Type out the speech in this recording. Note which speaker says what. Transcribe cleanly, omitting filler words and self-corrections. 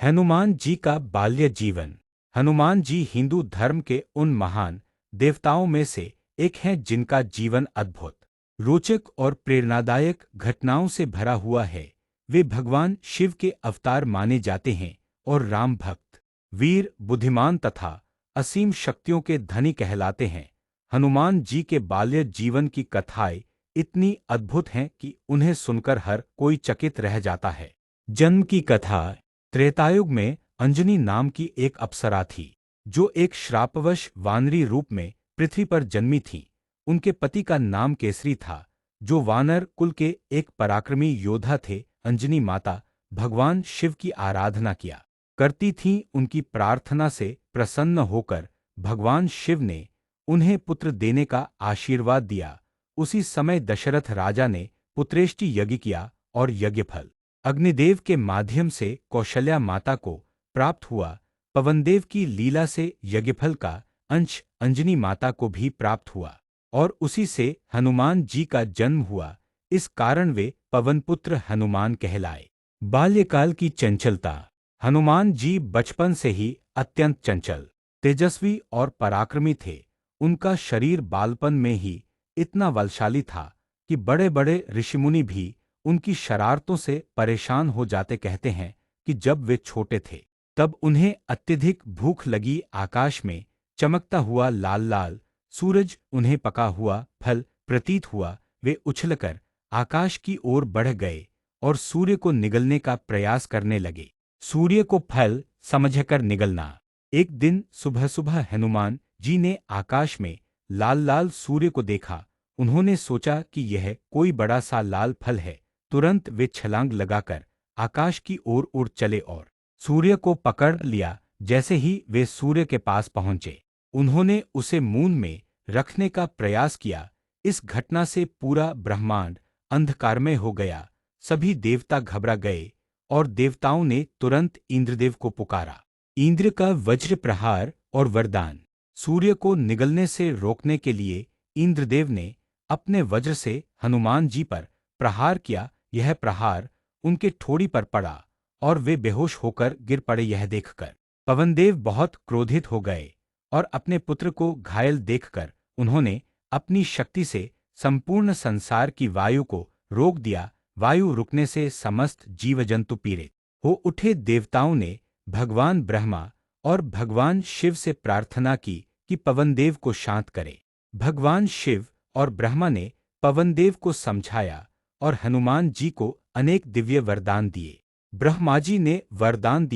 Speaker 1: हनुमान जी का बाल्य जीवन। हनुमान जी हिंदू धर्म के उन महान देवताओं में से एक हैं जिनका जीवन अद्भुत, रोचक और प्रेरणादायक घटनाओं से भरा हुआ है। वे भगवान शिव के अवतार माने जाते हैं और राम भक्त, वीर, बुद्धिमान तथा असीम शक्तियों के धनी कहलाते हैं। हनुमान जी के बाल्य जीवन की कथाएं इतनी अद्भुत हैं कि उन्हें सुनकर हर कोई चकित रह जाता है। जन्म की कथा। त्रेतायुग में अंजनी नाम की एक अप्सरा थी, जो एक श्रापवश वानरी रूप में पृथ्वी पर जन्मी थी। उनके पति का नाम केसरी था, जो वानर कुल के एक पराक्रमी योद्धा थे। अंजनी माता भगवान शिव की आराधना किया करती थीं। उनकी प्रार्थना से प्रसन्न होकर भगवान शिव ने उन्हें पुत्र देने का आशीर्वाद दिया। उसी समय दशरथ राजा ने पुत्रेष्टि यज्ञ किया और यज्ञफल अग्निदेव के माध्यम से कौशल्या माता को प्राप्त हुआ। पवनदेव की लीला से यज्ञफल का अंश अंजनी माता को भी प्राप्त हुआ और उसी से हनुमान जी का जन्म हुआ। इस कारण वे पवनपुत्र हनुमान कहलाए। बाल्यकाल की चंचलता। हनुमान जी बचपन से ही अत्यंत चंचल, तेजस्वी और पराक्रमी थे। उनका शरीर बालपन में ही इतना बलशाली था कि बड़े बड़े ऋषिमुनि भी उनकी शरारतों से परेशान हो जाते। कहते हैं कि जब वे छोटे थे तब उन्हें अत्यधिक भूख लगी। आकाश में चमकता हुआ लाल लाल सूरज उन्हें पका हुआ फल प्रतीत हुआ। वे उछलकर आकाश की ओर बढ़ गए और सूर्य को निगलने का प्रयास करने लगे। सूर्य को फल समझकर निगलना। एक दिन सुबह सुबह हनुमान जी ने आकाश में लाल लाल सूर्य को देखा। उन्होंने सोचा कि यह कोई बड़ा सा लाल फल है। तुरंत वे छलांग लगाकर आकाश की ओर उड़ चले और सूर्य को पकड़ लिया। जैसे ही वे सूर्य के पास पहुंचे, उन्होंने उसे मूंद में रखने का प्रयास किया। इस घटना से पूरा ब्रह्मांड अंधकारमय हो गया। सभी देवता घबरा गए और देवताओं ने तुरंत इंद्रदेव को पुकारा। इंद्र का वज्र प्रहार और वरदान। सूर्य को निगलने से रोकने के लिए इंद्रदेव ने अपने वज्र से हनुमान जी पर प्रहार किया। यह प्रहार उनके ठोड़ी पर पड़ा और वे बेहोश होकर गिर पड़े। यह देखकर पवनदेव बहुत क्रोधित हो गए और अपने पुत्र को घायल देखकर उन्होंने अपनी शक्ति से संपूर्ण संसार की वायु को रोक दिया। वायु रुकने से समस्त जीव जंतु पीड़ित हो उठे। देवताओं ने भगवान ब्रह्मा और भगवान शिव से प्रार्थना की कि पवनदेव को शांत करे। भगवान शिव और ब्रह्मा ने पवनदेव को समझाया और हनुमान जी को अनेक दिव्य वरदान दिए। ब्रह्मा जी ने वरदान दिया